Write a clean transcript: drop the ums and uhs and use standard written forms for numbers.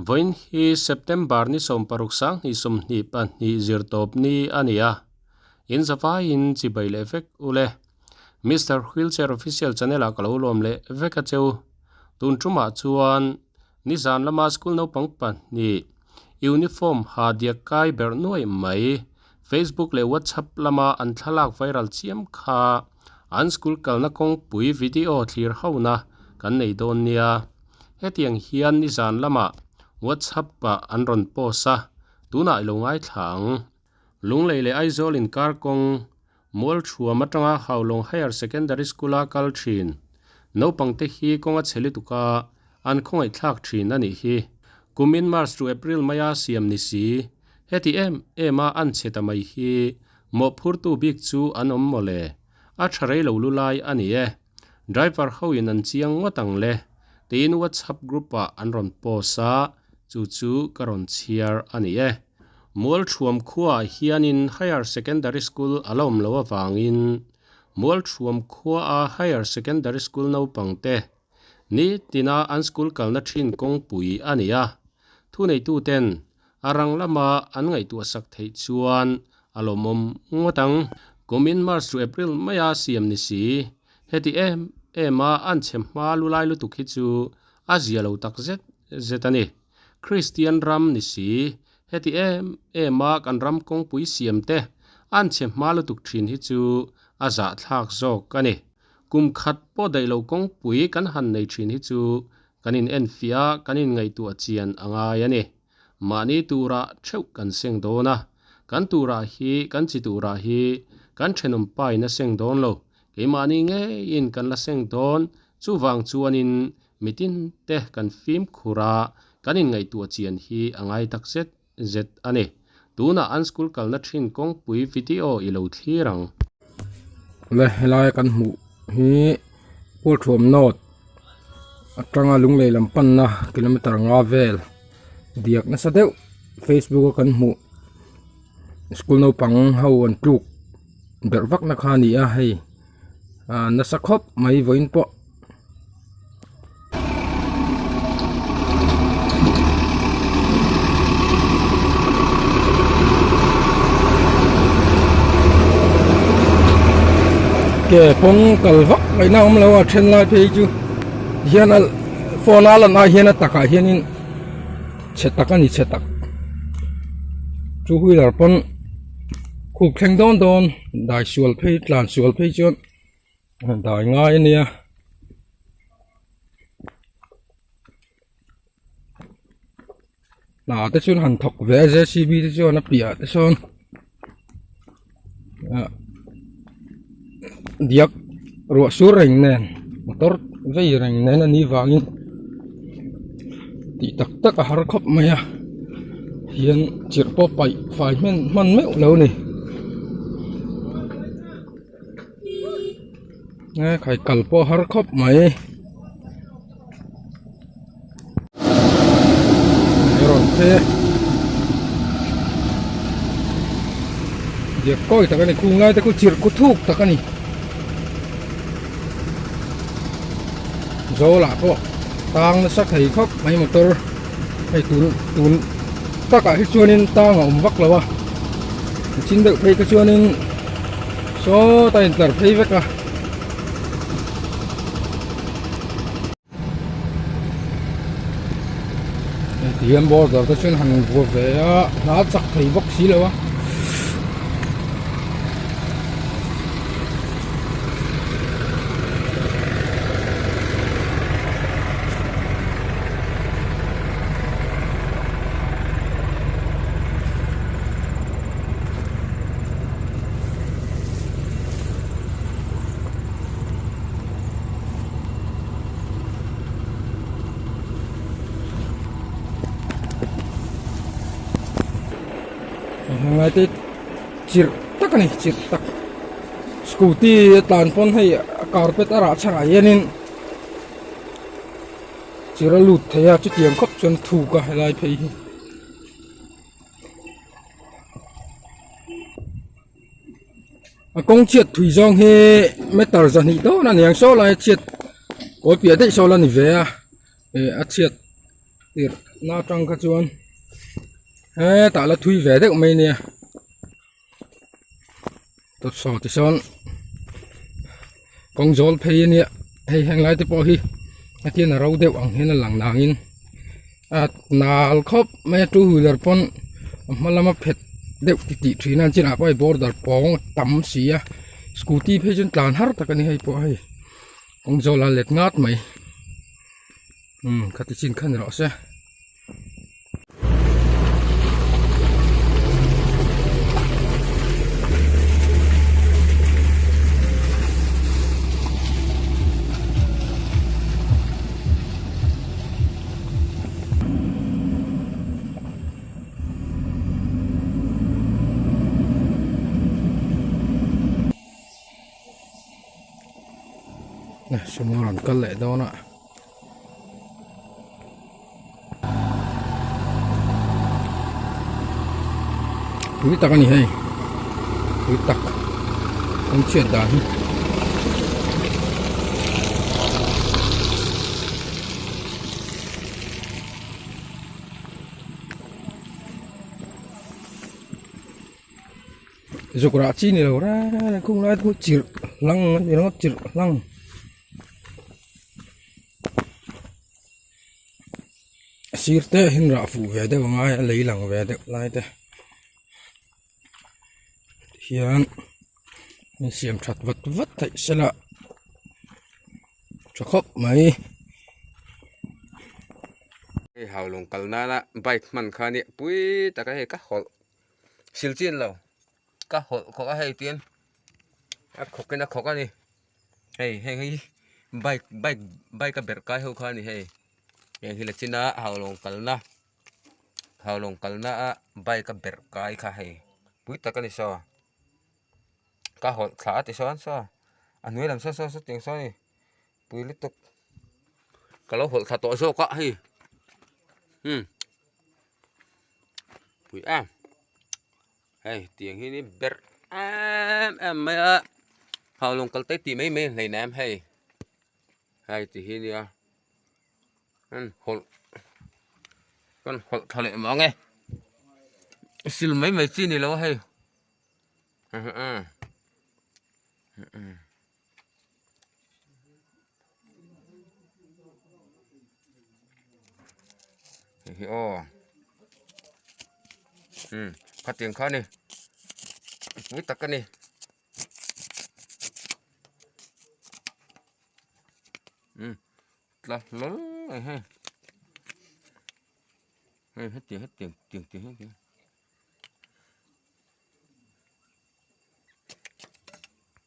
voin hi September ni som paruk sang ni som ni pan ni zirtop ni ania in zafa in chibai le vek ule Mr. Wheelchair official channel a kalo lom le veka cheu tun tuma chuan ni zan lama school no pangpan ni uniform ha dia kai ber noi mai Facebook le WhatsApp lama an thalak viral chiam kha an school kalna kong pui video thlir hauna kan nei don nia hetiang hian ni zan lama WhatsApp pa an ron posa tuna ilongai thlang lunglei le aizol in karkong mol thua matanga haulong higher secondary school a kal thin no pangte hi konga chheli tuka an khongai thlak thin ani hi kumin March to April maya siam ni si heti ema an cheta mai hi mo phurtu bik chu anom mole a tharei lo lulai ani e driver ho in an chiang ngotang le tin WhatsApp group a an ron posa chu karon chiar ani e mol thuam khuwa hianin higher secondary school alom lo awangin mol thuam khuwa a higher secondary school no pangte ni tina an school kalna thin kong pui ania thu nei tu ten arang lama an ngai tu sak thei chuan alomom ngotang komin March to April maya siam ni si heti ema an chemma lulai lu tukhi chu azia lo tak zetani Christian ram ni si heti ema kan ram kong pui siam te an chemma lu tuk thin hi chu aza thlak zok kani kum khat po dai lo kong pui kan han nei thin hi chu kanin enfia kanin ngai tu achian anga yani mani tura theu kan seng dona kan tura hi kan chi tura hi kan thenum pai na seng don lo ke mani nge in kan la seng don chu wang chuanin mitin te kan film khura kanin ngai tu achian hi angai takset zet ani tuna an school kalna thin kong pui video ilo thirang le helai kan mu hi pol thom not atanga lunglei lampan na kilometer nga vel diak na sa deu Facebook kan mu school no pang hau an tluk berwak na khani a hei na sakhop mai voin po ke pong kalvak mai na lo a then lai phei chu hian al phone ala na hian taka hianin chetak ani chetak chu huilar pon khuk thleng don dai sual phei tlan sual phei chon dai ngai ania na te chun han thok ve JCB te chon a pia te chon diak ro sur reng nen motor vei reng nen ani wangin ti tak tak a har khop maya hian chirpo pai fai man meu lo ni nge khai kalpo har khop mai ron phe diak koi takani kungai ta ku chir ku thuk takani zola po tang na sak thei khop mai motor hay tun ta cả chuanin tang om vak lawa chin de phei ka chuanin so ta in tar phei veka tiam bo da ta chun han vo ve a na chak thei vak si lawa ngay tới chir tak này chir tak scooty tan pon hay carpet ara changa yenin chira lut thaya chu tiang khop chon thu ka helai phei a kong chiat thui jong he metar jani to na niang so lai chiat ko pia dei so la ni ve a chiat tir na trăng cái chuan ê tạ là thui về đấy mày nè tốt sò thì son con dol phê nè hay hàng lại thì bỏ hi cái kia là rau đều ăn hay là lằng nàng in à nal khop mẹ tu hùi pon mà làm phết đều tị thủy nan chỉ là phải border pong tắm xí à scooty phê chân tàn hар ta cái này hay bỏ hay con dol là lệch ngát mày cái tin khăn rõ xe này semua orang kelak dah nak quý tắc này hay quý tắc không chuyện đàn dục ra chi này đâu ra không nói cũng chịu lăng thì nó chịu lăng xịt thế hình ra phụ về đây mà ai lấy lăng về đây lại thế hiện mình xem chặt vật vật thấy sẽ là cho khóc mấy hào lồng cල් na la bike man kha ni pui ta ka he ka hol sil chin lo ka hol kho ka he tien a kho ke na kho ka ni hey hey bike ka ber ka ho kha ni hey yang hila china hào lồng cl na bike ka ber kai kha he pui ta ka ni so ka hol kha ti so an nuôi làm so tiếng so ni pui liên tục kalau hol kha to so ka he Bụi hey tiếng hi ni ber mày à hào lồng cl tết tí mấy lấy ném hey thì hi ni à hol con hol thằng lệ mỏ nghe xin mấy chi này lâu hay phát tiếng khó này với tắc cái này là lớn này ha hết tiền